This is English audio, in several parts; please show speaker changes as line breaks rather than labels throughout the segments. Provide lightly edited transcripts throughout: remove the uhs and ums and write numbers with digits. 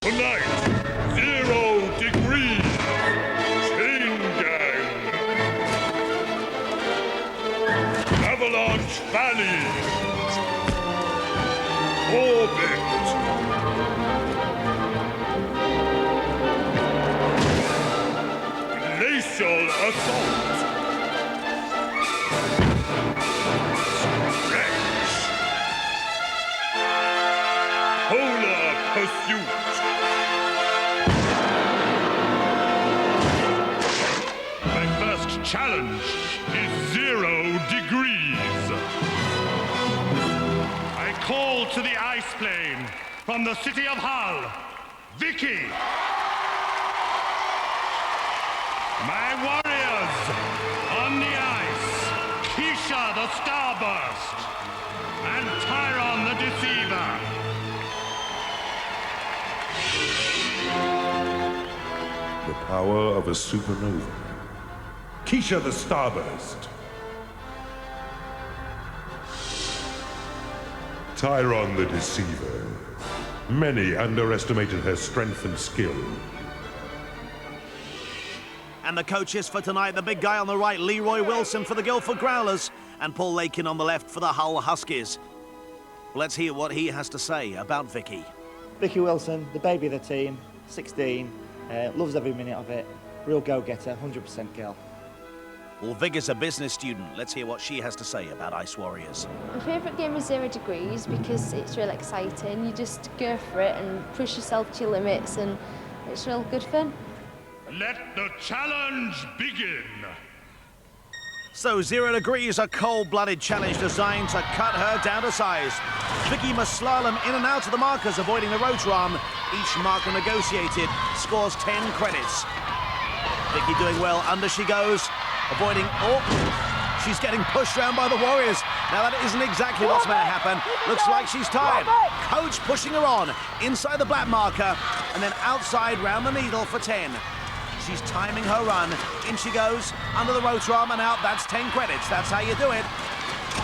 Tonight, 0 degrees. Chain gang. Avalanche Valley. Orbit. Glacial assault. Stretch. Polar pursuit. My first challenge is 0 degrees. I call to the ice plane from the city of Hull, Vicky. My warriors on the ice, Keisha the Starburst and Tyron the Deceiver.
The power of a supernova. Keisha the Starburst. Tyron the Deceiver. Many underestimated her strength and skill.
And the coaches for tonight, the big guy on the right, Leroy Wilson for the Guildford Growlers, and Paul Lakin on the left for the Hull Huskies. Let's hear what he has to say about Vicky.
Vicky Wilson, the baby of the team, 16, loves every minute of it, real go-getter, 100% girl.
Well, Vic is a business student. Let's hear what she has to say about Ice Warriors.
My favourite game is 0 degrees because it's real exciting. You just go for it and push yourself to your limits, and it's real good fun.
Let the challenge begin.
So 0 degrees, a cold-blooded challenge designed to cut her down to size. Vicky must slalom in and out of the markers, avoiding the rotor arm. Each marker negotiated scores 10 credits. Vicky doing well, under she goes, avoiding, she's getting pushed around by the Warriors. Now that isn't exactly what's meant to happen. Looks like she's tired. Coach pushing her on, inside the black marker, and then outside round the needle for 10. She's timing her run. In she goes, under the rotor arm and out. That's 10 credits. That's how you do it.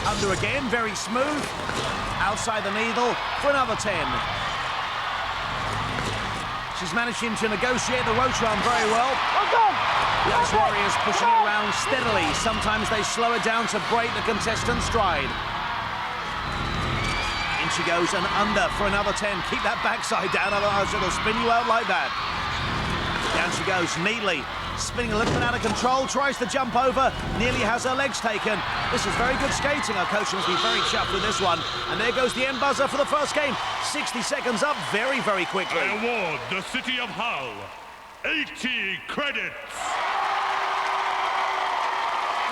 Under again, very smooth. Outside the needle for another 10. She's managing to negotiate the rotor arm very well. The Ice Warriors pushing it around steadily. Sometimes they slow it down to break the contestant's stride. In she goes and under for another 10. Keep that backside down, otherwise it'll spin you out like that. Down she goes, neatly, spinning a little bit out of control, tries to jump over, nearly has her legs taken. This is very good skating. Our coach must be very chuffed with this one. And there goes the end buzzer for the first game. 60 seconds up very, very quickly.
I award the city of Hull 80 credits.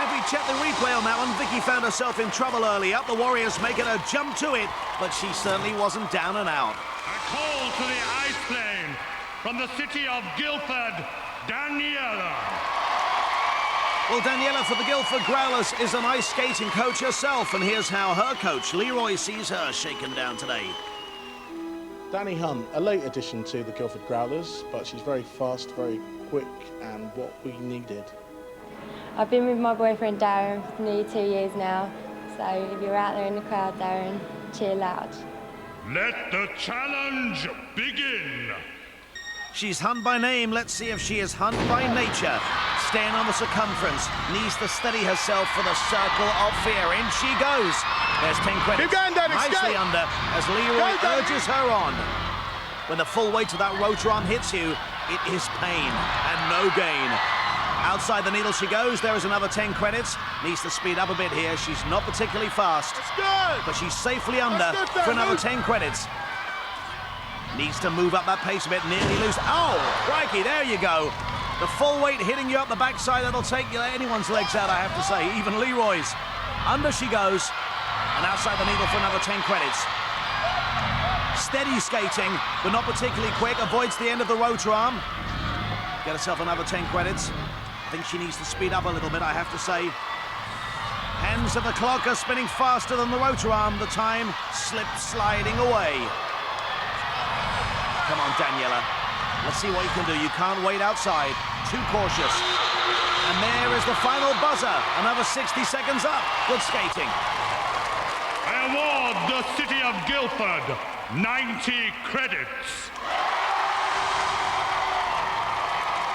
If we check the replay on that one, Vicky found herself in trouble early up. The Warriors making her jump to it, but she certainly wasn't down and out.
I call to the ice plane from the city of Guildford, Daniela.
Well, Daniela for the Guildford Growlers is an ice skating coach herself, and here's how her coach, Leroy, sees her shaken down today.
Danny Hunt, a late addition to the Guildford Growlers, but she's very fast, very quick, and what we needed.
I've been with my boyfriend Darren for nearly 2 years now, so if you're out there in the crowd, Darren, cheer loud.
Let the challenge begin.
She's Hunt by name. Let's see if she is Hunt by nature. Staying on the circumference, needs to steady herself for the circle of fear. In she goes. There's 10 credits.
Keep going, Danny,
nicely
skate.
under as Leroy urges her on. When the full weight of that rotor arm hits you, it is pain and no gain. Outside the needle she goes. There is another 10 credits. Needs to speed up a bit here. She's not particularly fast.
That's good.
But she's safely under
good,
for another
Danny.
10 credits. Needs to move up that pace a bit, nearly loose. Oh, crikey, there you go. The full weight hitting you up the backside, that'll take anyone's legs out, I have to say, even Leroy's. Under she goes, and outside the needle for another 10 credits. Steady skating, but not particularly quick, avoids the end of the rotor arm. Get herself another 10 credits. I think she needs to speed up a little bit, I have to say. Hands of the clock are spinning faster than the rotor arm. The time slips sliding away. Come on, Daniela. Let's see what you can do. You can't wait outside. Too cautious. And there is the final buzzer. Another 60 seconds up. Good skating.
I award the city of Guildford 90 credits.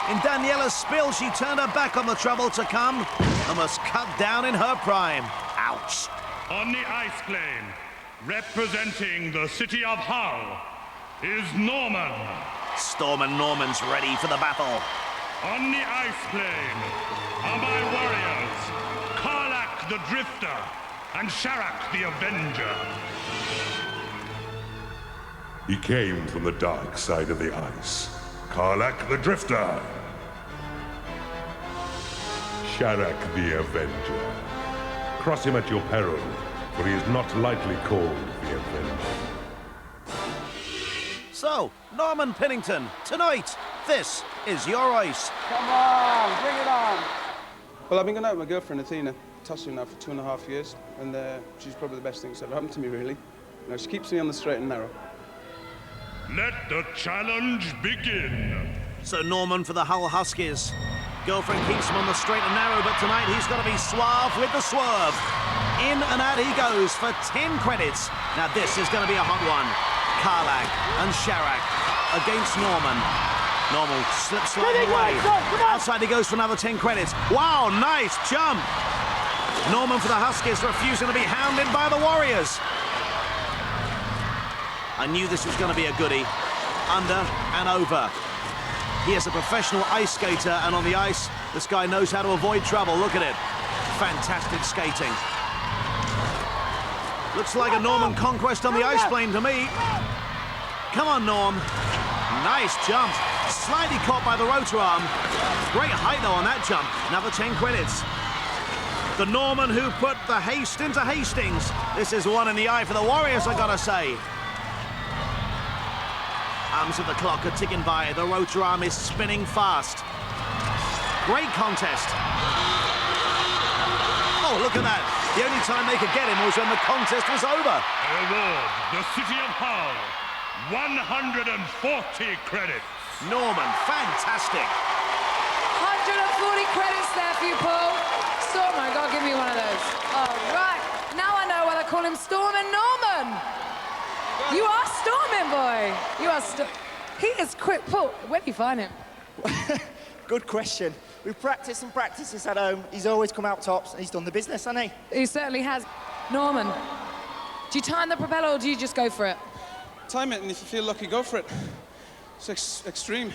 In Daniela's spill, she turned her back on the trouble to come and was cut down in her prime. Ouch.
On the ice plane, representing the city of Hull, is Norman.
Storm and Norman's ready for the battle.
On the ice plane are my warriors, Karlak the Drifter and Sharak the Avenger.
He came from the dark side of the ice. Karlak the Drifter. Sharak the Avenger. Cross him at your peril, for he is not lightly called the Avenger.
So, Norman Pennington, tonight, this is your ice.
Come on, bring it on. Well, I've been going out with my girlfriend, Athena, tussling now for 2.5 years, and she's probably the best thing that's ever happened to me, really. You know, she keeps me on the straight and narrow.
Let the challenge begin.
So Norman for the Hull Huskies. Girlfriend keeps him on the straight and narrow, but tonight he's got to be suave with the swerve. In and out he goes for 10 credits. Now this is going to be a hot one. Karlak and Sharak against Norman. Norman slips sliding away. Outside he goes for another 10 credits. Wow, nice jump. Norman for the Huskies refusing to be hounded by the Warriors. I knew this was going to be a goodie. Under and over. He is a professional ice skater, and on the ice, this guy knows how to avoid trouble. Look at it. Fantastic skating. Looks like a Norman conquest on the ice plane to me. Come on, Norm. Nice jump. Slightly caught by the rotor arm. Great height, though, on that jump. Another 10 credits. The Norman who put the haste into Hastings. This is one in the eye for the Warriors, I gotta say. Arms of the clock are ticking by. The rotor arm is spinning fast. Great contest. Oh, look at that. The only time they could get him was when the contest was over.
Award, the city of Hull, 140 credits.
Norman, fantastic.
140 credits there for you, Paul. Storm, my God, give me one of those. All right, now I know why they call him Storm and Norman. You are storming, boy. You are He is quick. Paul, where do you find him?
Good question. We've practiced and practiced this at home. He's always come out tops, and he's done the business, hasn't he?
He certainly has. Norman, do you time the propeller or do you just go for it?
Time it, and if you feel lucky, go for it. It's extreme.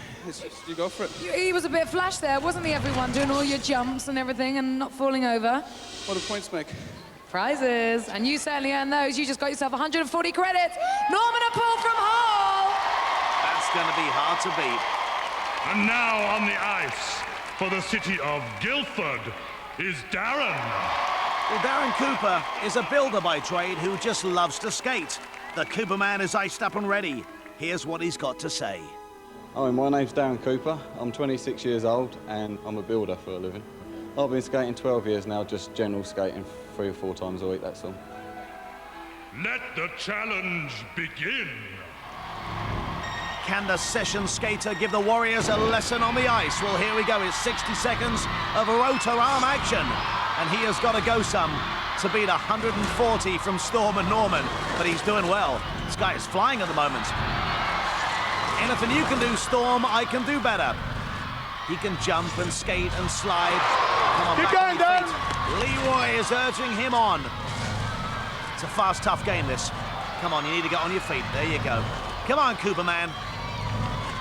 You go for it.
He was a bit flash there, wasn't he, everyone? Doing all your jumps and everything and not falling over.
What do points make?
Prizes, and you certainly earned those. You just got yourself 140 credits. Norman and Paul from Hull.
That's going to be hard to beat.
And now on the ice for the city of Guildford is Darren.
Well, Darren Cooper is a builder by trade who just loves to skate. The Cooper man is iced up and ready. Here's what he's got to say.
Hi, my name's Darren Cooper. I'm 26 years old and I'm a builder for a living. I've been skating 12 years now, just general skating 3 or 4 times a week, that's all.
Let the challenge begin.
Can the session skater give the Warriors a lesson on the ice? Well, here we go. It's 60 seconds of rotor arm action. And he has got to go some to beat 140 from Storm and Norman. But he's doing well. This guy is flying at the moment. Anything you can do, Storm, I can do better. He can jump and skate and slide. Come on,
Keep
back
going,
on your
Dan.
feet. Leroy is urging him on. It's a fast, tough game, this. Come on, you need to get on your feet. There you go. Come on, Cooper man.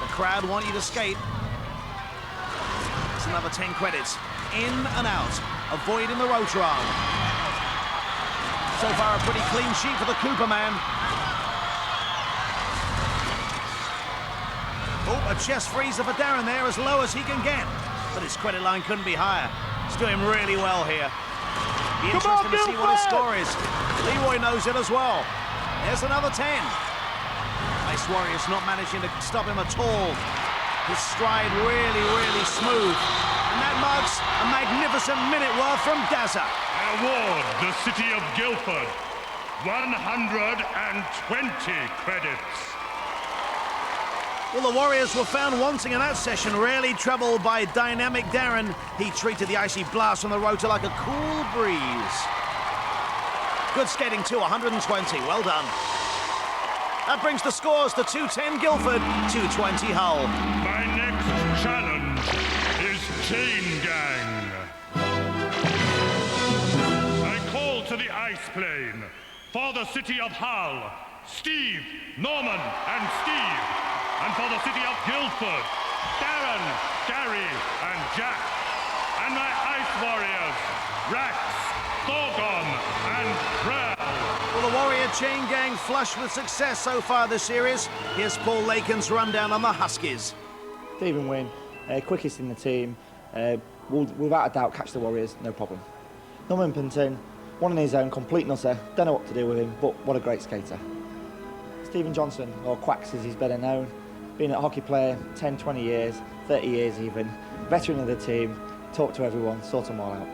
The crowd want you to skate. It's another 10 credits. In and out, avoiding the rotor arm. So far, a pretty clean sheet for the Cooper man. Oh, a chest freezer for Darren there, as low as he can get. But his credit line couldn't be higher. He's doing really well here. Be interesting to see what his score is. Leroy knows it as well. There's another 10. Ice Warriors not managing to stop him at all. His stride really, really smooth. And that marks a magnificent minute worth from Dazza.
I award the city of Guildford 120 credits.
Well, the Warriors were found wanting in that session, really troubled by dynamic Darren. He treated the icy blast from the rotor like a cool breeze. Good skating too, 120, well done. That brings the scores to 210 Guildford, 220 Hull.
My next challenge Chain Gang. I call to the ice plane for the city of Hull, Steve, Norman, and Steve. And for the city of Guildford, Darren, Gary, and Jack. And my ice warriors, Rax, Thorgon, and Krell.
Well, the Warrior Chain Gang flush with success so far this series. Here's Paul Laken's rundown on the Huskies.
Stephen Wynn, quickest in the team, will without a doubt catch the Warriors, no problem. Norman Pinton, one on his own, complete nutter, don't know what to do with him, but what a great skater. Stephen Johnson, or Quacks as he's better known, been a hockey player 10, 20 years, 30 years even, veteran of the team, talk to everyone, sort them all out.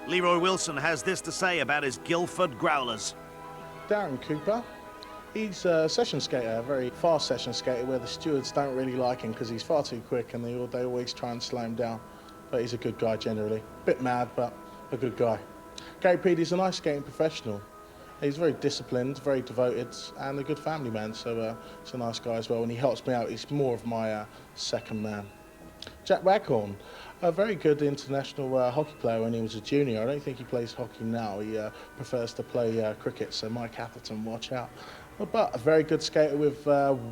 Leroy Wilson has this to say about his Guildford Growlers.
Darren Cooper, he's a session skater, a very fast session skater where the stewards don't really like him because he's far too quick and they always try and slow him down. But he's a good guy generally. Bit mad, but a good guy. Gary Peaty's a nice skating professional. He's very disciplined, very devoted, and a good family man, so he's a nice guy as well, and he helps me out. He's more of my second man. Jack Waghorn, a very good international hockey player when he was a junior. I don't think he plays hockey now. He prefers to play cricket, so Mike Atherton, watch out. But a very good skater with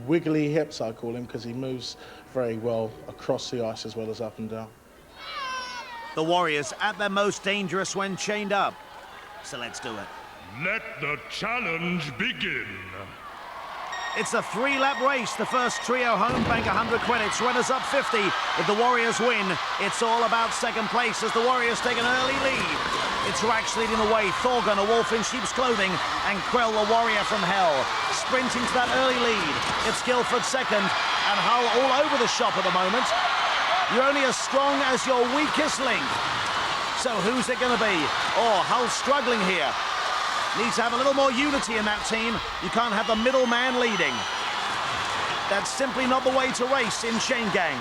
wiggly hips, I call him, because he moves very well across the ice as well as up and down.
The Warriors at their most dangerous when chained up. So let's do it.
Let the challenge begin.
It's a 3-lap race. The first trio home bank 100 credits, runners up 50. If the Warriors win, it's all about second place as the Warriors take an early lead. It's Rax leading the way, Thorgon, a wolf in sheep's clothing, and Krell, the warrior from hell. Sprinting to that early lead. It's Guildford second, and Hull all over the shop at the moment. You're only as strong as your weakest link. So who's it going to be? Oh, Hull struggling here. Needs to have a little more unity in that team. You can't have the middleman leading. That's simply not the way to race in Chain Gang.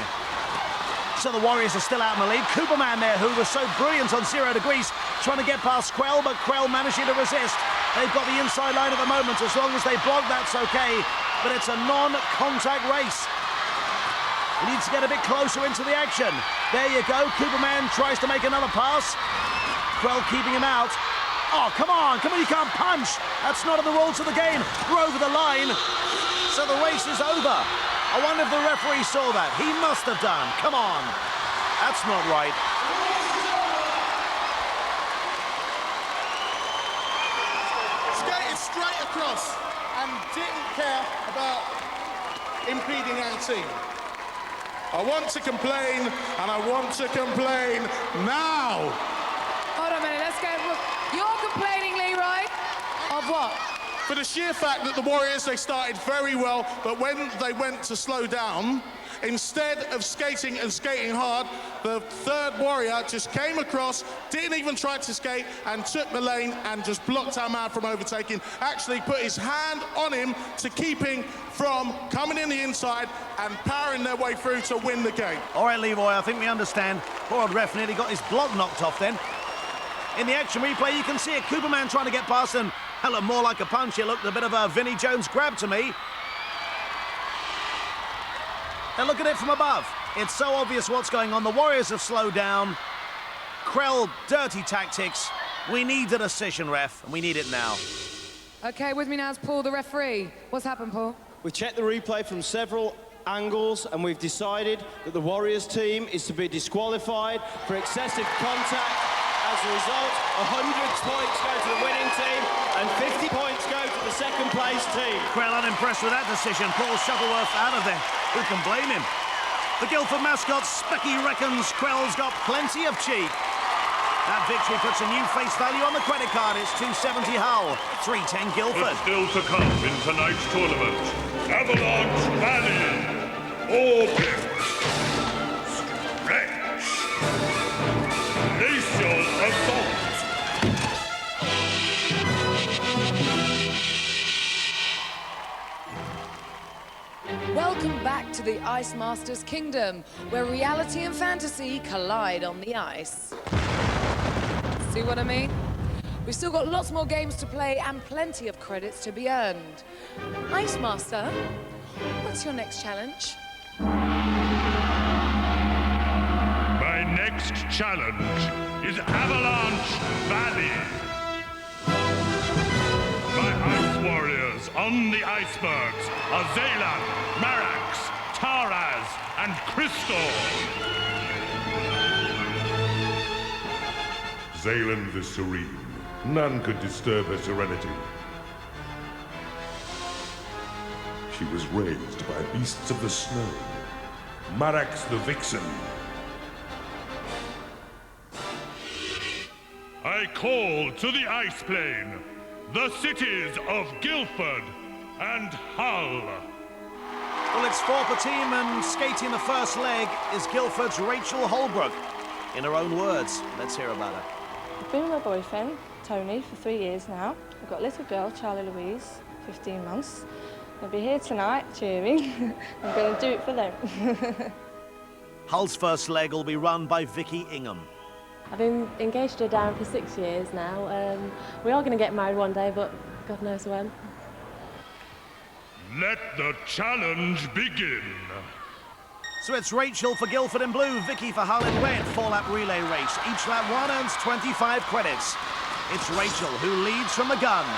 So the Warriors are still out in the lead. Cooperman there, who was so brilliant on 0 degrees, trying to get past Krell, but Krell managing to resist. They've got the inside line at the moment. As long as they block, that's okay. But it's a non-contact race. He needs to get a bit closer into the action. There you go. Cooperman tries to make another pass. Krell keeping him out. Oh, come on, you can't punch. That's not in the rules of the game. We're over the line. So the race is over. I wonder if the referee saw that. He must have done. Come on. That's not right.
Skated straight across and didn't care about impeding our team. I want to complain, and I want to complain now.
Hold on a minute, let's go. You're complaining, Leroy, of what?
For the sheer fact that the Warriors, they started very well, but when they went to slow down, instead of skating and skating hard, the third Warrior just came across, didn't even try to skate, and took the lane and just blocked our man from overtaking, actually put his hand on him to keep him from coming in the inside and powering their way through to win the game.
All right, Leroy, I think we understand. Poor old ref nearly got his block knocked off then. In the action replay, you can see it. Cooperman trying to get past him. That looked more like a punch. It looked a bit of a Vinnie Jones grab to me. Now look at it from above. It's so obvious what's going on. The Warriors have slowed down. Krell, dirty tactics. We need a decision, ref, and we need it now.
Okay, with me now is Paul, the referee. What's happened, Paul?
We checked the replay from several angles, and we've decided that the Warriors team is to be disqualified for excessive contact. As a result, 100 points go to the winning team and 50 points go to the second place team.
Krell unimpressed with that decision. Paul Shuttleworth out of there. Who can blame him? The Guildford mascot Specky reckons Krell's got plenty of cheek. That victory puts a new face value on the credit card. It's 270 Hull, 310 Guildford.
But still to come in tonight's tournament. Avalanche Valley. Orbit. Stretch. Glacial Assault.
Welcome back to the Ice Masters Kingdom, where reality and fantasy collide on the ice. See what I mean? We've still got lots more games to play and plenty of credits to be earned. Ice Master, what's your next challenge?
next challenge is Avalanche Valley. My ice warriors on the icebergs are Zaylan, Marax, Taraz, and Crystal.
Zaylan the Serene. None could disturb her serenity. She was raised by beasts of the snow. Marax the Vixen.
I call to the ice plane the cities of Guildford and Hull.
Well, it's 4 per team, and skating the first leg is Guildford's Rachel Holbrook. In her own words, let's hear about her.
I've been with my boyfriend, Tony, for 3 years now. I've got a little girl, Charlie Louise, 15 months. They'll be here tonight, cheering. I'm going to do it for them.
Hull's first leg will be run by Vicky Ingham.
I've been engaged to Darren for 6 years now. We are going to get married one day, but God knows when.
Let the challenge begin.
So it's Rachel for Guildford in blue, Vicky for Hull in red. 4-lap relay race. Each lap one earns 25 credits. It's Rachel who leads from the gun.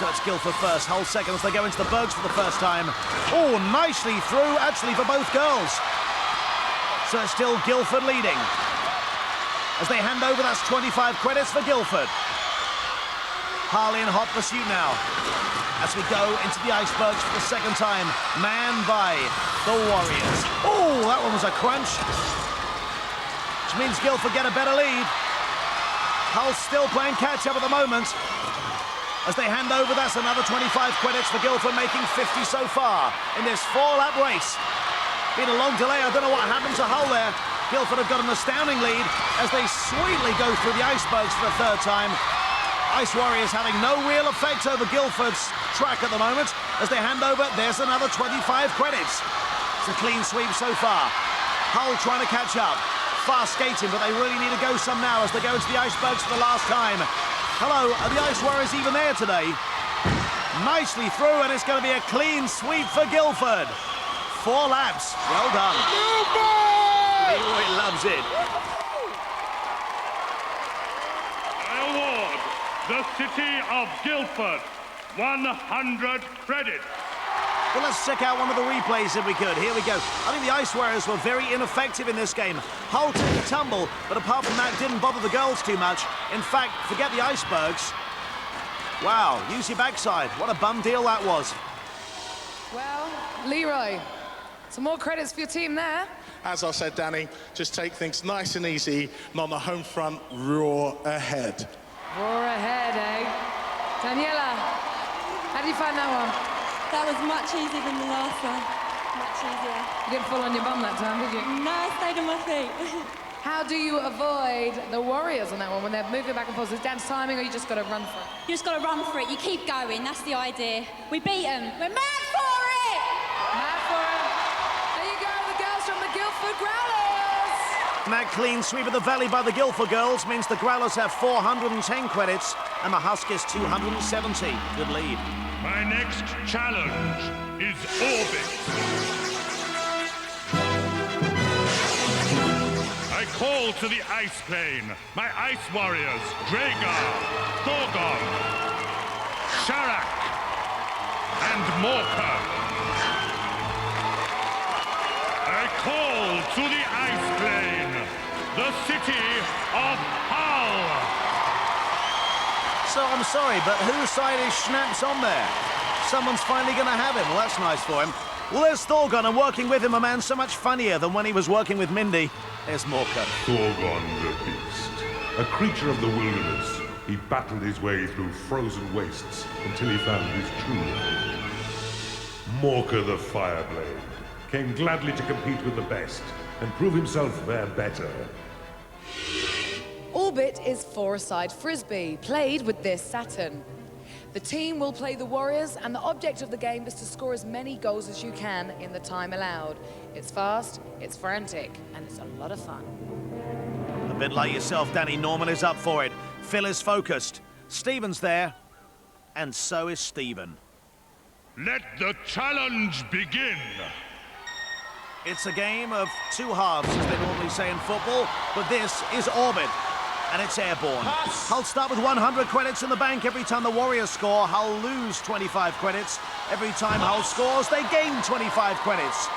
So it's Guildford first, Hull second as they go into the bergs for the first time. Oh, nicely through, actually, for both girls. So it's still Guildford leading. As they hand over, that's 25 credits for Guildford. Hull in hot pursuit now. As we go into the icebergs for the second time, manned by the Warriors. Oh, that one was a crunch. Which means Guildford get a better lead. Hull's still playing catch-up at the moment. As they hand over, that's another 25 credits for Guildford, making 50 so far in this 4-lap race. Been a long delay, I don't know what happened to Hull there. Guildford have got an astounding lead as they sweetly go through the icebergs for the third time. Ice Warriors having no real effect over Guildford's track at the moment. As they hand over, there's another 25 credits. It's a clean sweep so far. Hull trying to catch up. Fast skating, but they really need to go some now as they go into the icebergs for the last time. Hello, are the Ice Warriors even there today? Nicely through, and it's going to be a clean sweep for Guildford. 4 laps, well done. Leroy loves it.
I award the city of Guildford 100 credits.
Well, let's check out one of the replays if we could. Here we go. I think the Ice Warriors were very ineffective in this game. Hull took a tumble, but apart from that, didn't bother the girls too much. In fact, forget the icebergs. Wow, use your backside. What a bum deal that was.
Well, Leroy, some more credits for your team there.
As I said, Danny, just take things nice and easy, and on the home front, roar ahead.
Roar ahead, eh? Daniela, how did you find that one?
That was much easier than the last one. Much easier.
You didn't fall on your bum that time, did you?
No, I stayed on my feet.
How do you avoid the Warriors on that one when they're moving back and forth? Is it dance timing, or you just got to run for it?
You just got to run for it. You keep going. That's the idea. We beat them. We're mad for it!
Mad for it. There you go, the girls from the Guildford Growlers.
And that clean sweep of the valley by the Guildford girls means the Growlers have 410 credits and the Huskies 270. Good lead.
My next challenge is Orbit. I call to the ice plane my ice warriors, Dragar, Thorgon, Sharak, and Morka. I call to the ice plane the city of Hull.
So I'm sorry, but whose side is Schnaps on there? Someone's finally going to have him. Well, that's nice for him. Well, there's Thorgon, and working with him, a man so much funnier than when he was working with Mindy. There's Morka.
Thorgon the Beast. A creature of the wilderness, he battled his way through frozen wastes until he found his true home. Morka the Fireblade came gladly to compete with the best and prove himself their better.
Orbit is four-a-side frisbee, played with this Saturn. The team will play the Warriors, and the object of the game is to score as many goals as you can in the time allowed. It's fast, it's frantic, and it's a lot of fun.
A bit like yourself, Danny, Norman is up for it. Phil is focused. Stephen's there, and so is Stephen.
Let the challenge begin.
It's a game of two halves, as they normally say in football, but this is Orbit, and it's airborne. Hull start with 100 credits in the bank every time the Warriors score. Hull lose 25 credits. Every time Hull scores, they gain 25 credits.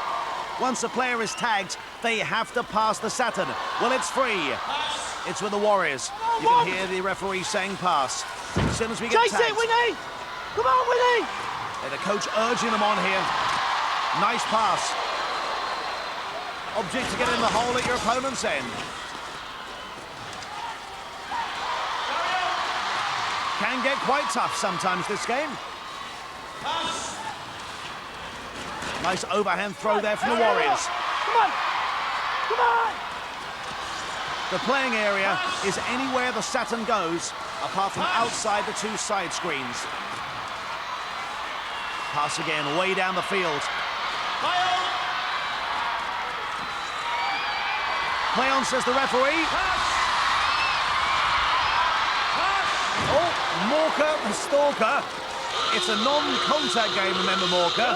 Once a player is tagged, they have to pass the Saturn. Well, it's free. It's with the Warriors. You can hear the referee saying pass. As soon as we get tagged...
Chase it, Winnie! Come on, Winnie!
And the coach urging them on here. Nice pass. Object to get in the hole at your opponent's end. Can get quite tough sometimes, this game. Nice overhand throw there from the Warriors.
Come on! Come on!
The playing area is anywhere the Saturn goes, apart from outside the two side screens. Pass again, way down the field. Play on, says the referee. Oh, Morka the Stalker. It's a non-contact game, remember, Morka.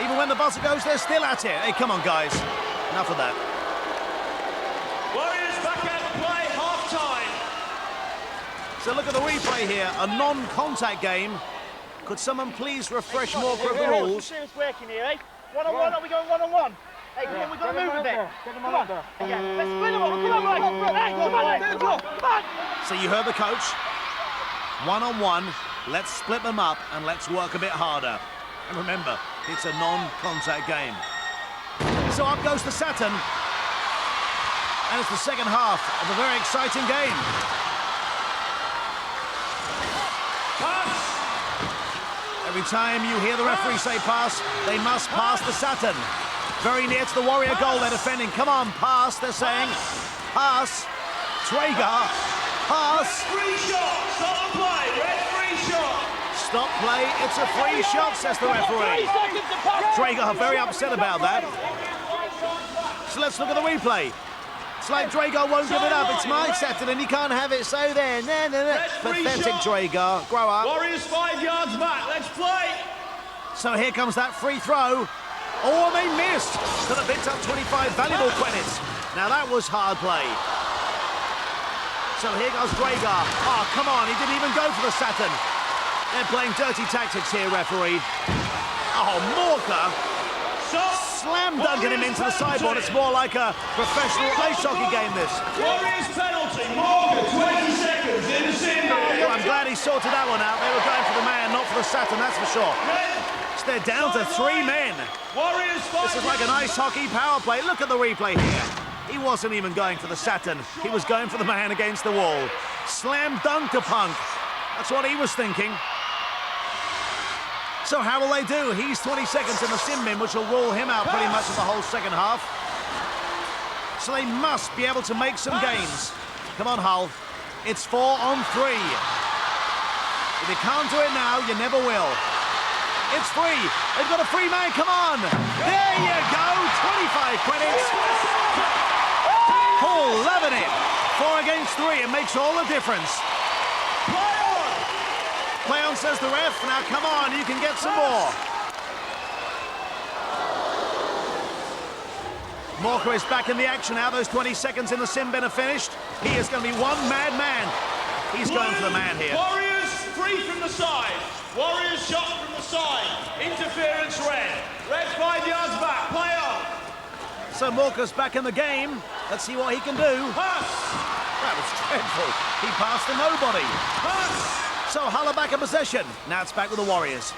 Even when the buzzer goes, they're still at it. Hey, come on, guys. Enough of that.
Warriors back out to play, half-time.
So look at the replay here. A non-contact game. Could someone please refresh Morka of the rules?
Serious working here, eh? One-on-one, are we going one-on-one? Hey, come on, we've got to move a bit. Come on. Yeah, let's split them up. Come on, right. Hey, come on. Come on.
So you heard the coach. One-on-one. Let's split them up and let's work a bit harder. And remember, it's a non-contact game. So up goes the Saturn. And it's the second half of a very exciting game. Every time you hear the referee say pass, they must pass the Saturn. Very near to the Warrior goal, they're defending. Come on, pass, they're saying. Pass. Traeger. Pass.
Free shot. Stop the play. Red free shot.
Stop play. It's a free shot, says the referee. Traeger very upset about that. So let's look at the replay. It's like Drago won't give it up. It's my Saturn and he can't have it, so there. No. Pathetic Drago. Grow up.
Warriors 5 yards back. Let's play.
So here comes that free throw. Oh, they missed. Could have picked up 25 valuable credits. Now that was hard play. So here goes Drago. Oh, come on. He didn't even go for the Saturn. They're playing dirty tactics here, referee. Oh, Morka. Slam dunking him into the sideboard. It's more like a professional ice hockey game, this.
Warriors penalty. Morgan, 20 seconds in the sin.
Well, I'm glad he sorted that one out. They were going for the man, not for the Saturn, that's for sure. So they're down to 3 men.
Warriors
This is like an ice hockey power play. Look at the replay here. He wasn't even going for the Saturn. He was going for the man against the wall. Slam dunk to Punk. That's what he was thinking. So how will they do? He's 20 seconds in the sin bin, which will rule him out pretty much of the whole second half. So they must be able to make some gains. Come on, Hull. It's 4 on 3. If you can't do it now, you never will. It's free. They've got a free man. Come on. There you go. 25 credits. Hull loving it. 4 against 3. It makes all the difference. Play on, says the ref. Now, come on, you can get some more. Morka is back in the action now. Those 20 seconds in the sin bin are finished. He is going to be one mad man. He's going for the man here.
Warriors free from the side. Warriors shot from the side. Interference red. Red 5 yards back. Play on.
So Morka's back in the game. Let's see what he can do.
Pass.
That was dreadful. He passed to nobody.
Pass.
So Hull are back in possession. Now it's back with the Warriors.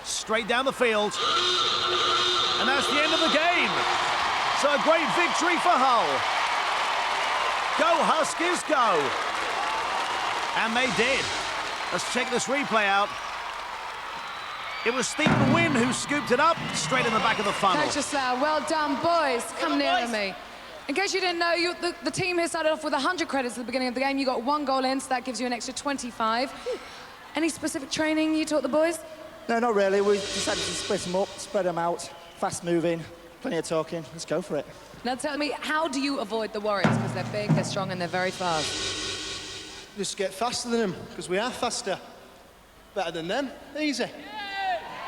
Straight down the field. And that's the end of the game. So a great victory for Hull. Go Huskies, go. And they did. Let's check this replay out. It was Stephen Wynn who scooped it up straight in the back of the funnel.
Coach Slough, well done, boys. Come nearer me. In case you didn't know, the team here started off with 100 credits at the beginning of the game. You got 1 goal in, so that gives you an extra 25. Any specific training you taught the boys?
No, not really. We decided to split them up, spread them out, fast moving, plenty of talking. Let's go for it.
Now tell me, how do you avoid the Warriors? Because they're big, they're strong, and they're very fast.
Just get faster than them, because we are faster. Better than them. Easy.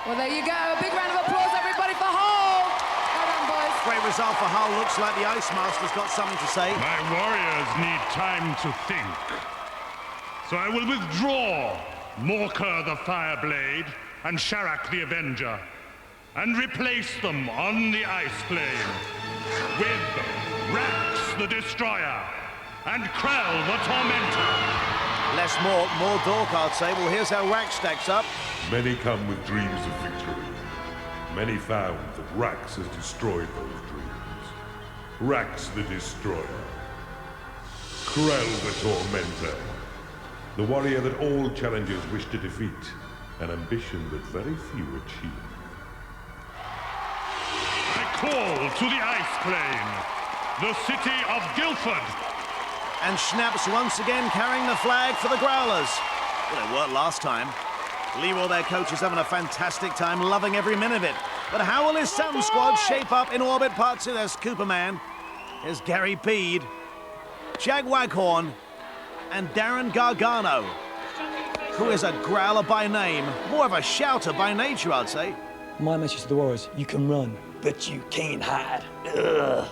Well, there you go. A big round of applause, everybody, for Hull.
result for Hull. Looks like the Ice Master's got something to say.
My warriors need time to think. So I will withdraw Morker the Fireblade and Sharak the Avenger and replace them on the ice plane with Rax the Destroyer and Krell the Tormentor.
Less Mork, more Dork, I'd say. Well, here's how Rax stacks up.
Many come with dreams of victory. Many found that Rax has destroyed those dreams. Rax the Destroyer. Krell the Tormentor. The warrior that all challengers wish to defeat. An ambition that very few achieve.
I call to the ice plane, the city of Guildford.
And Schnaps once again carrying the flag for the Growlers. Well, it worked last time. Leroy, their coach, is having a fantastic time, loving every minute of it. But how will his Saturn squad shape up in orbit part 2? There's Cooperman. There's Gary Peed, Jag Waghorn, and Darren Gargano, who is a growler by name, more of a shouter by nature, I'd say.
My message to the Warriors, you can run, but you can't hide. Ugh.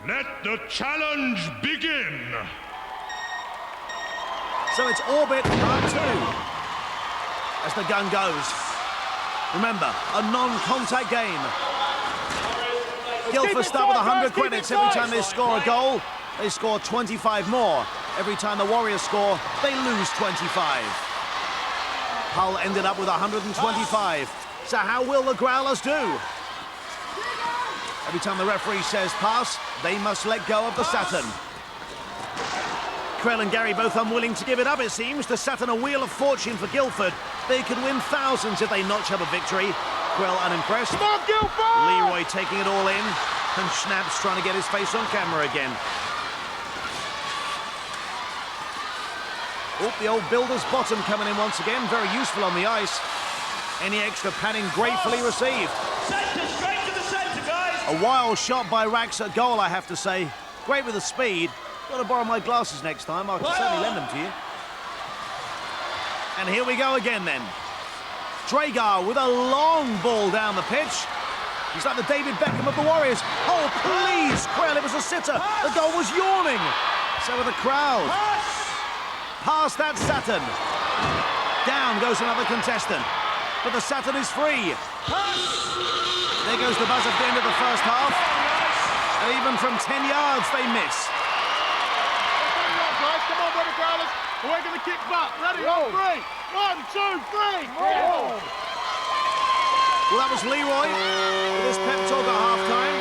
Let the challenge begin!
So it's orbit part 2 as the gun goes. Remember, a non-contact game. Guildford start with 100 credits every time they score a goal. They score 25 more. Every time the Warriors score, they lose 25. Hull ended up with 125. So how will the Growlers do? Every time the referee says pass, they must let go of the Saturn. Krell and Gary both unwilling to give it up, it seems. The Saturn, a wheel of fortune for Guildford. They could win thousands if they notch up a victory. Krell unimpressed.
Come on, Guildford!
Leroy taking it all in. And Schnaps trying to get his face on camera again. Oh, the old builder's bottom coming in once again. Very useful on the ice. Any extra padding gratefully received.
Centre, straight to the centre, guys!
A wild shot by Rax at goal, I have to say. Great with the speed. Got to borrow my glasses next time. I can certainly lend them to you. And here we go again then. Dragar with a long ball down the pitch. He's like the David Beckham of the Warriors. Oh, please, Krell, it was a sitter. The goal was yawning. So were the crowd. Past that Saturn. Down goes another contestant. But the Saturn is free. There goes the buzzer at the end of the first half. And even from 10 yards, they miss.
Come on, brother Growlers. We're going to kick back. Ready? On 3. 1, 2, 3. Roll.
Well, that was Leroy with his pep talk at half-time.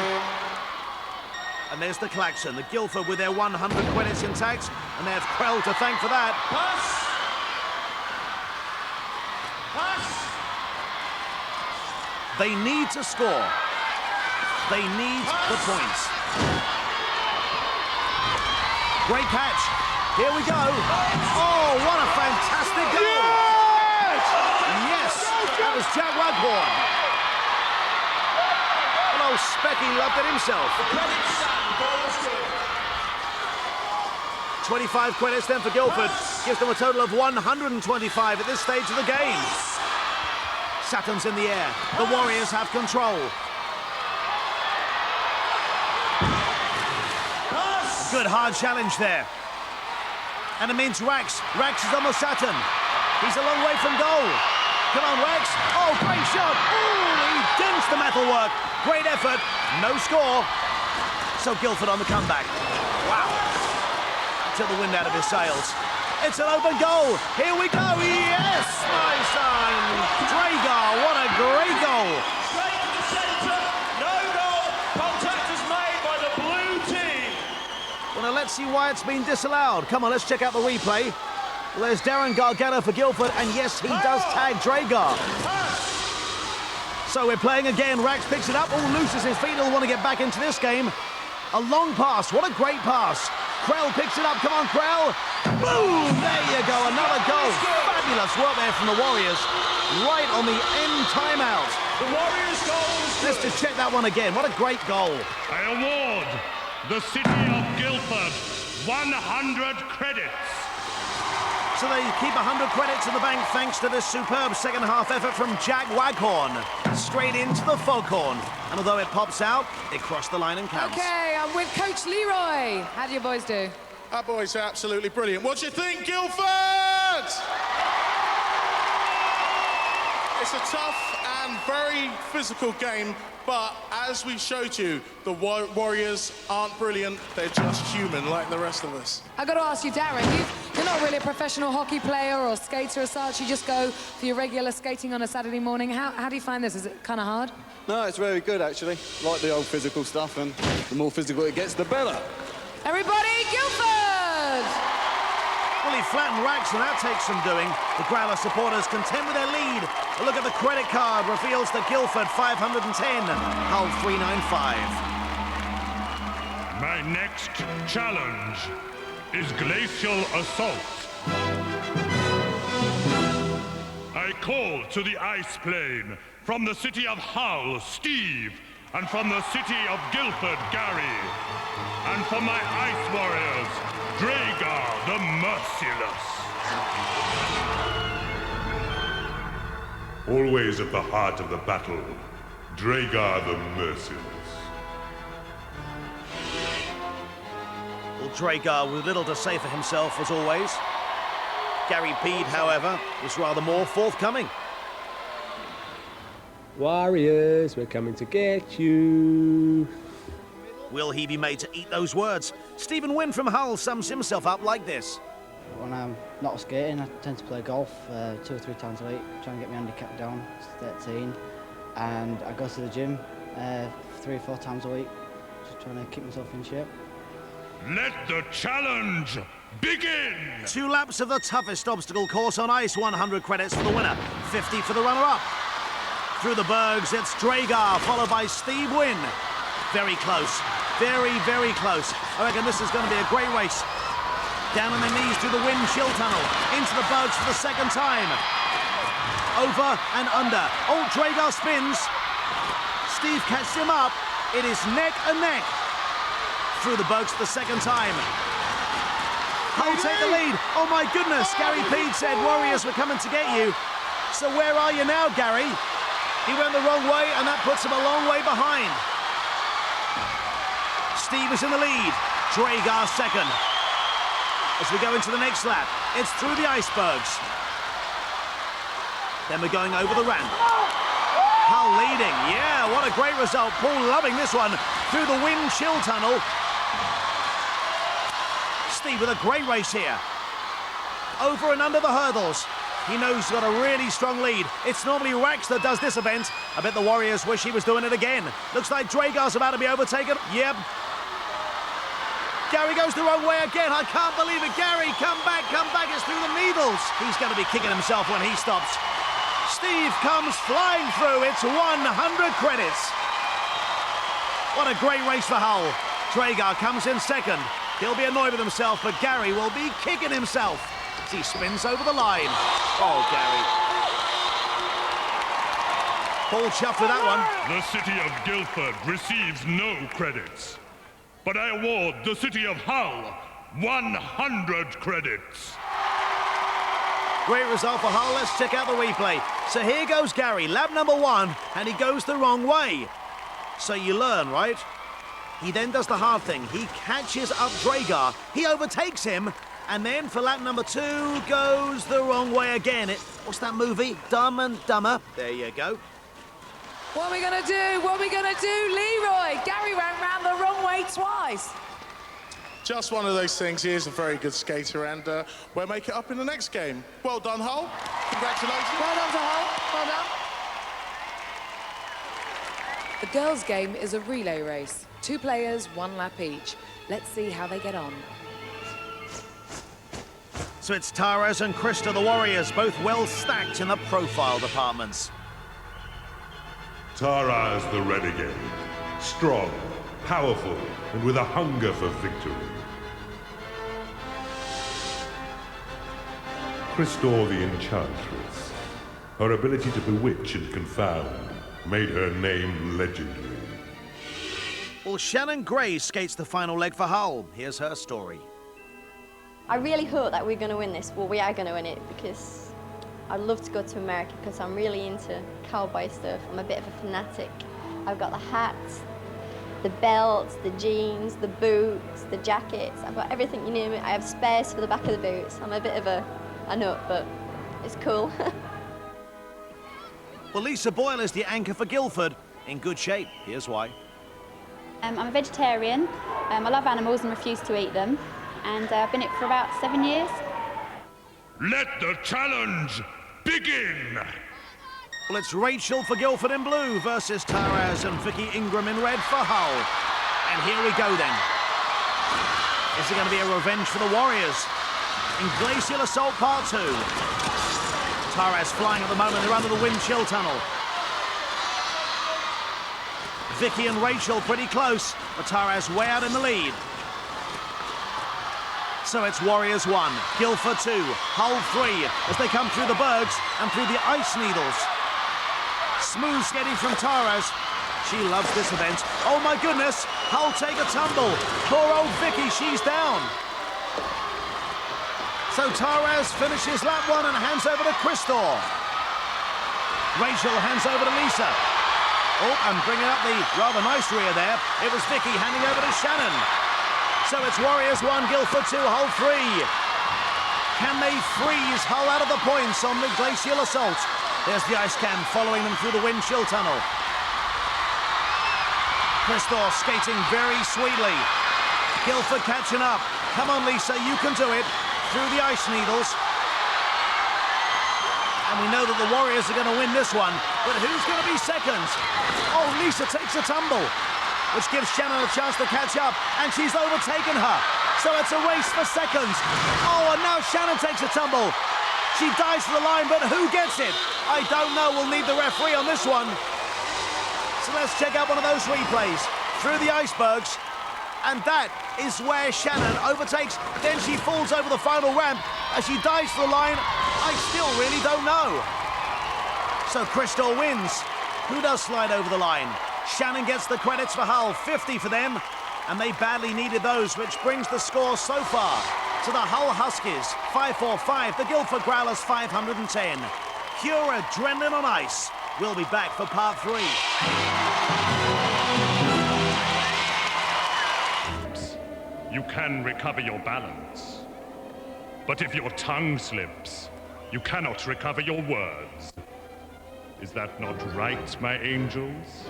And there's the klaxon. The Guildford with their 100 credits intact. And they have Krell to thank for that.
Pass. Pass.
They need to score. They need the points. Great catch. Here we go. Oh, what a fantastic goal. Yes! That was Jag Waghorn. And old Specky loved it himself. 25 credits then for Guildford. Gives them a total of 125 at this stage of the game. Saturn's in the air. The Warriors have control. Good hard challenge there. And it means Rax. Rax is on the Saturn. He's a long way from goal. Come on, Rax. Oh, great shot. Ooh, he dents the metalwork. Great effort. No score. So Guildford on the comeback. Wow. Took the wind out of his sails. It's an open goal. Here we go. Yes, my son. Dragar, what a great goal.
Straight to the centre. No goal. Contact is made by the blue team.
Well, now let's see why it's been disallowed. Come on, let's check out the replay. Well, there's Darren Gargano for Guildford, and yes, he does tag Dragar. So we're playing again. Rax picks it up. Oh, loses his feet. He'll want to get back into this game. A long pass. What a great pass. Krell picks it up. Come on, Krell. Boom! There you go. Another goal. Fabulous work there from the Warriors. Right on the end timeout.
The Warriors goal.
Let's just check that one again. What a great goal.
I award the city of Guildford 100 credits.
So they keep 100 credits in the bank thanks to this superb second half effort from Jack Waghorn. Straight into the foghorn. And although it pops out, it crossed the line and counts.
Okay, I'm with Coach Leroy. How do your boys do?
Our boys are absolutely brilliant. What do you think, Guildford? It's a tough and very physical game, but as we showed you, the Warriors aren't brilliant. They're just human like the rest of us.
I got to ask you, Darren, you're not really a professional hockey player or skater as such. You just go for your regular skating on a Saturday morning. How do you find this? Is it kind of hard?
No, it's very good, actually. Like the old physical stuff, and the more physical it gets, the better.
Everybody, Guildford!
Well, he flattened racks, and that takes some doing. The Growler supporters content with their lead. A look at the credit card reveals that Guildford 510, Hull 395.
My next challenge is glacial assault. I call to the ice plane from the city of Hull, Steve, and from the city of Guildford, Gary, and from my ice warriors, Dragar the Merciless.
Always at the heart of the battle, Dragar the Merciless.
Well, Dragar with little to say for himself, as always. Gary Pede, however, was rather more forthcoming.
Warriors, we're coming to get you.
Will he be made to eat those words? Stephen Wynn from Hull sums himself up like this.
When I'm not skating, I tend to play golf 2 or 3 times a week, trying to get my handicap down to 13. And I go to the gym 3 or 4 times a week, just trying to keep myself in shape.
Let the challenge begin!
2 laps of the toughest obstacle course on ice, 100 credits for the winner, 50 for the runner-up. Through the bergs, it's Dragar, followed by Steve Wynn. Very close, very, very close. I reckon this is going to be a great race. Down on their knees through the wind chill tunnel, into the bergs for the second time. Over and under. Old Dragar spins. Steve catches him up. It is neck and neck. Through the bergs for the second time. Hull take the lead. Oh my goodness, Gary Pede said Warriors were coming to get you. So where are you now, Gary? He went the wrong way, and that puts him a long way behind. Steve is in the lead. Dragar second. As we go into the next lap, it's through the icebergs. Then we're going over the ramp. Hull leading. Yeah, what a great result. Paul loving this one. Through the wind chill tunnel. Steve with a great race here. Over and under the hurdles. He knows he's got a really strong lead. It's normally Rex that does this event. I bet the Warriors wish he was doing it again. Looks like Dragar's about to be overtaken. Yep. Gary goes the wrong way again. I can't believe it. Gary, come back. It's through the needles. He's going to be kicking himself when he stops. Steve comes flying through. It's 100 credits. What a great race for Hull. Dragar comes in second. He'll be annoyed with himself, but Gary will be kicking himself as he spins over the line. Oh, Gary. Paul chuffed with that one.
The city of Guildford receives no credits, but I award the city of Hull 100 credits.
Great result for Hull. Let's check out the replay. So here goes Gary, lap number 1, and he goes the wrong way. So you learn, right? He then does the hard thing. He catches up Dragar. He overtakes him. And then for lap number 2, goes the wrong way again. What's that movie? Dumb and Dumber. There you go.
What are we going to do? What are we going to do? Leroy, Gary went round the wrong way twice.
Just one of those things. He is a very good skater, and we'll make it up in the next game. Well done, Hull. Congratulations.
Well done to Hull. Well done. The girls' game is a relay race. 2 players, 1 lap each. Let's see how they get on.
So it's Taras and Krista, the Warriors, both well stacked in the profile departments.
Taras the Renegade. Strong, powerful, and with a hunger for victory. Kristor the Enchantress. Her ability to bewitch and confound made her name legendary.
Well, Shannon Gray skates the final leg for Hull. Here's her story.
I really hope that we're going to win this. Well, we are going to win it because I'd love to go to America because I'm really into cowboy stuff. I'm a bit of a fanatic. I've got the hats, the belts, the jeans, the boots, the jackets. I've got everything, you name it. I have spares for the back of the boots. I'm a bit of a nut, but it's cool.
Well, Lisa Boyle is the anchor for Guildford. In good shape. Here's why.
I'm a vegetarian. I love animals and refuse to eat them. And I've been it for about 7 years.
Let the challenge begin!
Well, it's Rachel for Guildford in blue versus Taraz and Vicky Ingram in red for Hull. And here we go then. Is it going to be a revenge for the Warriors? In Glacial Assault Part 2. Taraz flying at the moment, they're under the wind chill tunnel. Vicky and Rachel pretty close, but Taraz way out in the lead. So it's Warriors 1, Guildford 2, Hull 3, as they come through the bergs and through the ice needles. Smooth skating from Taraz. She loves this event. Oh my goodness, Hull take a tumble. Poor old Vicky, she's down. So Taraz finishes lap 1 and hands over to Christor. Rachel hands over to Lisa. Oh, and bringing up the rather nice rear there. It was Vicky handing over to Shannon. So it's Warriors 1, Guildford 2, Hull 3. Can they freeze Hull out of the points on the Glacial Assault? There's the ice can following them through the wind chill tunnel. Christor skating very sweetly. Guildford catching up. Come on, Lisa, you can do it. Through the ice needles. And we know that the Warriors are going to win this one. But who's going to be second? Oh, Lisa takes a tumble, which gives Shannon a chance to catch up, and she's overtaken her. So it's a race for seconds. Oh, and now Shannon takes a tumble. She dives to the line, but who gets it? I don't know. We'll need the referee on this one. So let's check out one of those replays. Through the icebergs, and that is where Shannon overtakes. Then she falls over the final ramp as she dives to the line. I still really don't know. So Christor wins. Who does slide over the line? Shannon gets the credits for Hull, 50 for them, and they badly needed those, which brings the score so far to the Hull Huskies, 545, the Guildford Growlers, 510. Pure adrenaline on ice. We'll be back for part 3.
You can recover your balance. But if your tongue slips, you cannot recover your words. Is that not right, my angels?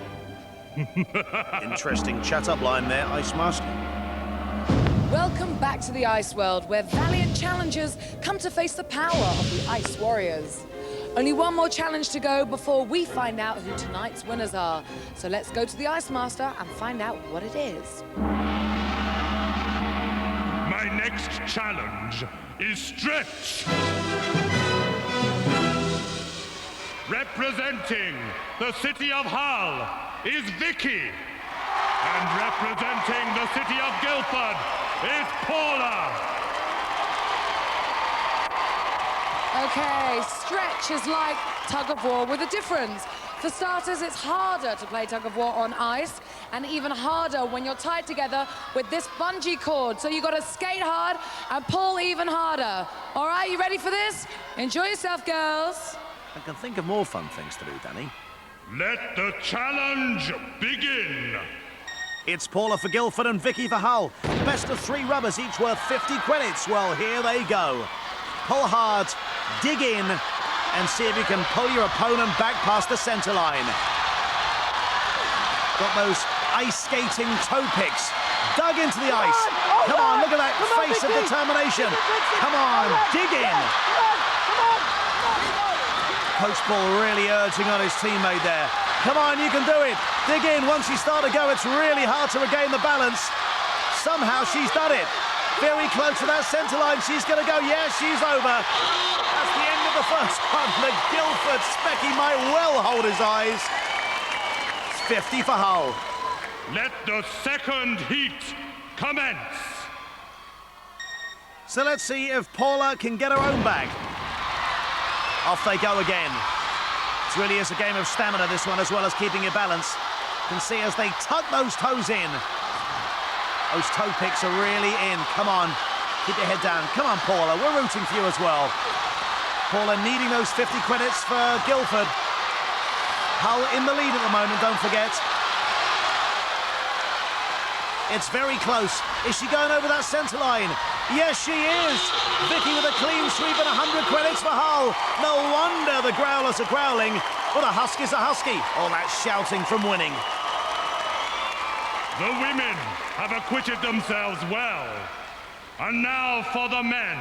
Interesting chat-up line there, Ice Mask.
Welcome back to the Ice World, where valiant challengers come to face the power of the Ice Warriors. Only one more challenge to go before we find out who tonight's winners are. So let's go to the Ice Master and find out what it is.
My next challenge is stretch. Representing the city of Hull is Vicky. And representing the city of Guildford is Paula.
Okay, stretch is like tug of war with a difference. For starters, it's harder to play tug of war on ice, and even harder when you're tied together with this bungee cord. So you got to skate hard and pull even harder. All right, you ready for this? Enjoy yourself, girls.
I can think of more fun things to do, Danny.
Let the challenge begin.
It's Paula for Guildford and Vicky for Hull. Best of 3 rubbers, each worth 50 credits. Well, here they go. Pull hard, dig in, and see if you can pull your opponent back past the centre line. Got those ice skating toe picks. Dug into the ice. Come on, look at that face of determination. Come on, dig in. Coach Paul really urging on his teammate there. Come on, you can do it. Dig in. Once you start to go, it's really hard to regain the balance. Somehow she's done it. Very close to that centre line. She's going to go. Yeah, she's over. That's the end of the first one. The Guildford Specky might well hold his eyes. It's 50 for Hull.
Let the second heat commence.
So let's see if Paula can get her own back. Off they go again. It really is a game of stamina, this one, as well as keeping your balance. You can see as they tuck those toes in. Those toe picks are really in. Come on. Keep your head down. Come on, Paula. We're rooting for you as well. Paula needing those 50 credits for Guildford. Hull in the lead at the moment, don't forget. It's very close. Is she going over that centre line? Yes, she is. Vicky with a clean sweep and 100 credits for Hull. No wonder the Growlers are growling. But a Husky's a Husky. All that shouting from winning.
The women have acquitted themselves well. And now for the men.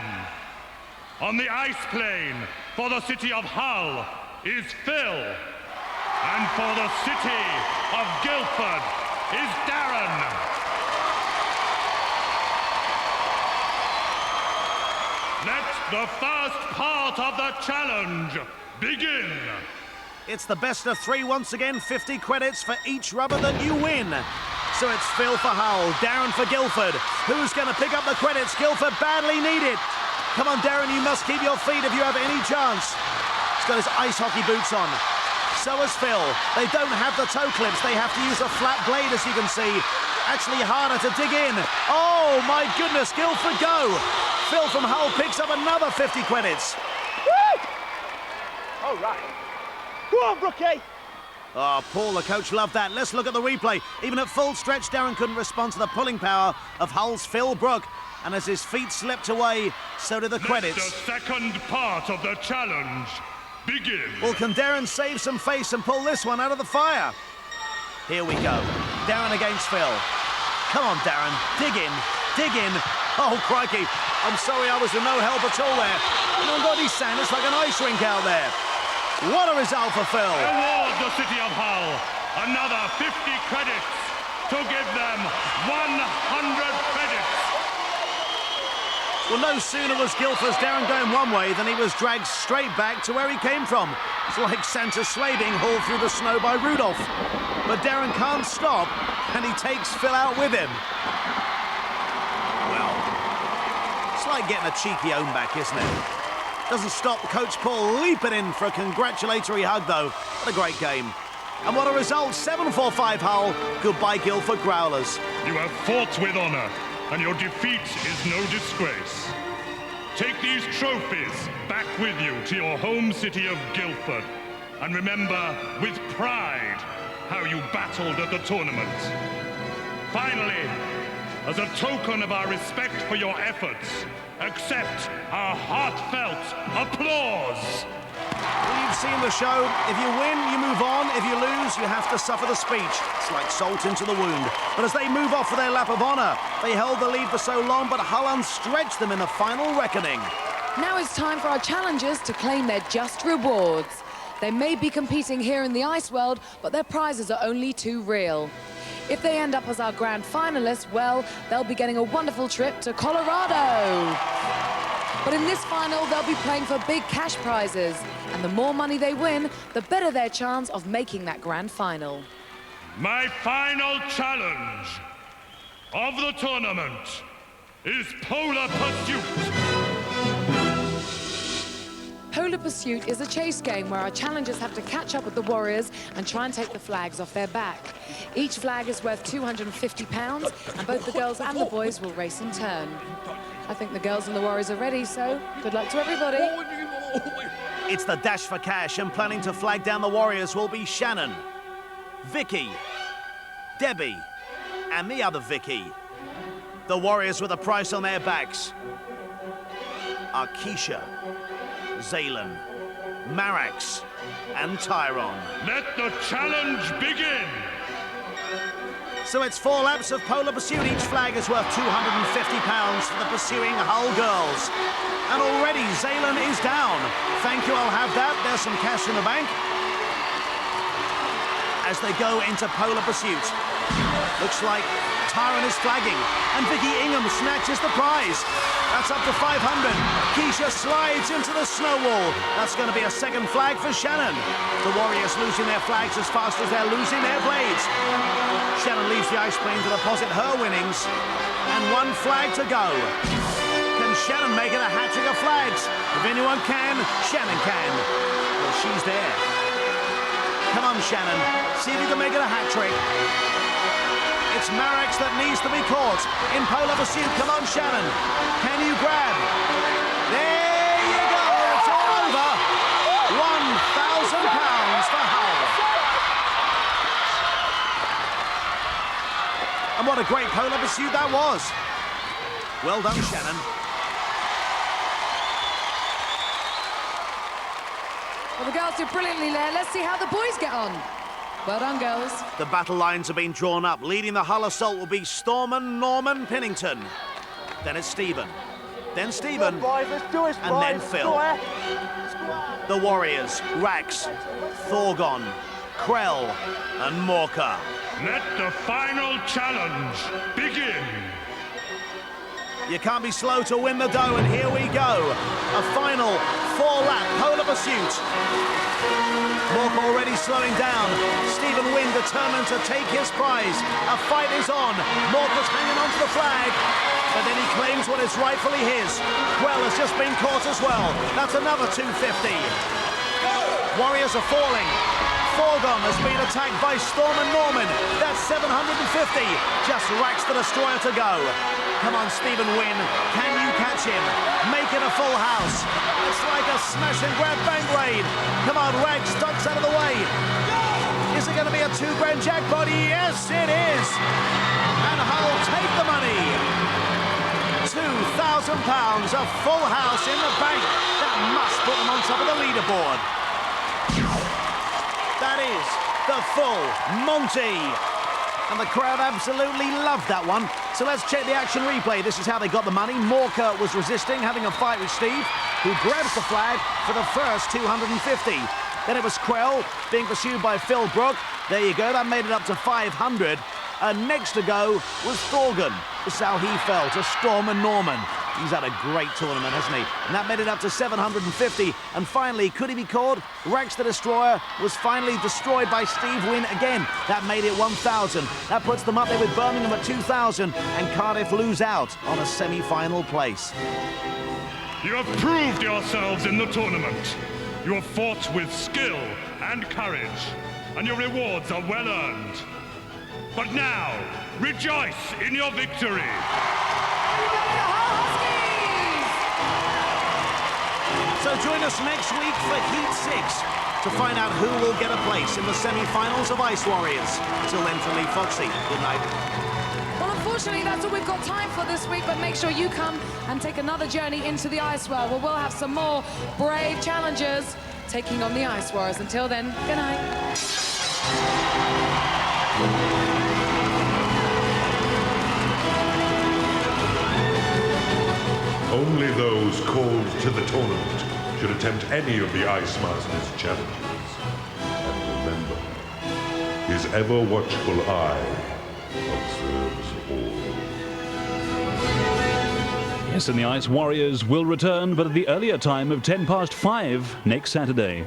On the ice plane for the city of Hull is Phil. And for the city of Guildford is Darren. Let the first part of the challenge begin.
It's the best of 3 once again, 50 credits for each rubber that you win. So it's Phil for Hull, Darren for Guildford. Who's going to pick up the credits? Guildford badly need it. Come on, Darren, you must keep your feet if you have any chance. He's got his ice hockey boots on. So has Phil. They don't have the toe clips. They have to use a flat blade, as you can see. Actually harder to dig in. Oh, my goodness, Guildford go. Phil from Hull picks up another 50 credits.
Woo! All right. Go on, Brookie.
Oh, Paul, the coach, loved that. Let's look at the replay. Even at full stretch, Darren couldn't respond to the pulling power of Hull's Phil Brook. And as his feet slipped away, so did the credits.
Let the second part of the challenge begin.
Well, can Darren save some face and pull this one out of the fire? Here we go. Darren against Phil. Come on, Darren. Dig in. Dig in. Oh, crikey. I'm sorry I was with no help at all there. You haven't got any sand. It's like an ice rink out there. What a result for Phil.
Award the city of Hull another 50 credits to give them 100 credits.
Well, no sooner was Guildford's Darren going one way than he was dragged straight back to where he came from. It's like Santa's sleigh being hauled through the snow by Rudolph. But Darren can't stop, and he takes Phil out with him. Well, it's like getting a cheeky own back, isn't it? Doesn't stop Coach Paul leaping in for a congratulatory hug, though. What a great game. And what a result, 7-4-5 Hull. Goodbye, Guildford Growlers.
You have fought with honour, and your defeat is no disgrace. Take these trophies back with you to your home city of Guildford, and remember with pride how you battled at the tournament. Finally, as a token of our respect for your efforts, accept our heartfelt applause.
Well, you've seen the show. If you win, you move on. If you lose, you have to suffer the speech. It's like salt into the wound. But as they move off for their lap of honour, they held the lead for so long, but Hull stretched them in the final reckoning.
Now it's time for our challengers to claim their just rewards. They may be competing here in the ice world, but their prizes are only too real. If they end up as our grand finalists, well, they'll be getting a wonderful trip to Colorado. But in this final, they'll be playing for big cash prizes. And the more money they win, the better their chance of making that grand final.
My final challenge of the tournament is Polar Pursuit.
Polar Pursuit is a chase game where our challengers have to catch up with the warriors and try and take the flags off their back. Each flag is worth £250, and both the girls and the boys will race in turn. I think the girls and the warriors are ready, so good luck to everybody.
It's the dash for cash, and planning to flag down the warriors will be Shannon, Vicky, Debbie, and the other Vicky. The warriors with a price on their backs are Keisha, Zaylin, Marax, and Tyrone.
Let the challenge begin!
So it's 4 laps of Polar Pursuit. Each flag is worth £250 for the pursuing Hull girls. And already Zaylin is down. Thank you, I'll have that. There's some cash in the bank. As they go into Polar Pursuit. Looks like Tyrone is flagging, and Vicky Ingham snatches the prize. That's up to 500. Keisha slides into the snow wall. That's going to be a second flag for Shannon. The warriors losing their flags as fast as they're losing their blades. Shannon leaves the ice plane to deposit her winnings. And 1 flag to go. Can Shannon make it a hat-trick of flags? If anyone can, Shannon can. Well, she's there. Come on, Shannon. See if you can make it a hat-trick. It's Marex that needs to be caught. In polar pursuit, come on, Shannon. Can you grab? There you go, it's all over. £1,000 for Hull. And what a great polar pursuit that was. Well done, Shannon.
Well, the girls did brilliantly there. Let's see how the boys get on. Well done, girls.
The battle lines have been drawn up. Leading the Hull assault will be Storman Norman Pinnington. Then it's Stephen. Then Stephen.
Boys, let's do it,
and then Phil. The Warriors, Rax, Thorgon, Krell and Morka.
Let the final challenge begin.
You can't be slow to win the dough, and here we go. A final 4-lap polar pursuit. Morka already slowing down. Stephen Wynn determined to take his prize. A fight is on. Morka's hanging on to the flag, but then he claims what is rightfully his. Well, has just been caught as well. That's another 250. Warriors are falling. Thorgon has been attacked by Storman Norman. That's 750. Just Rax the Destroyer to go. Come on, Stephen Wynn. Can you catch him? Make it a full house. It's like a smash and grab bank raid. Come on, Rax, ducks out of the way. Is it going to be a £2 grand jackpot? Yes, it is. And Hull take the money. £2,000, a full house in the bank. That must put them on top of the leaderboard. That is the full Monty. And the crowd absolutely loved that one. So let's check the action replay. This is how they got the money. Morka was resisting, having a fight with Steve, who grabs the flag for the first 250. Then it was Krell being pursued by Phil Brook. There you go, that made it up to 500. And next to go was Thorgon. This is how he fell to Storman Norman. He's had a great tournament, hasn't he? And that made it up to 750. And finally, could he be caught? Rax the Destroyer was finally destroyed by Steve Wynn again. That made it 1,000. That puts them up there with Birmingham at 2,000. And Cardiff lose out on a semi-final place.
You have proved yourselves in the tournament. You have fought with skill and courage, and your rewards are well earned. But now, rejoice in your victory.
So join us next week for Heat 6 to find out who will get a place in the semi-finals of Ice Warriors. Till then, from me, Foxy, good night.
Well, unfortunately, that's all we've got time for this week, but make sure you come and take another journey into the Ice World, where we'll have some more brave challengers taking on the Ice Warriors. Until then, good night.
Only those called to the tournament should attempt any of the Ice Masters challenges. And remember, his ever-watchful eye observes all.
Yes, and the Ice Warriors will return, but at the earlier time of 5:10 next Saturday.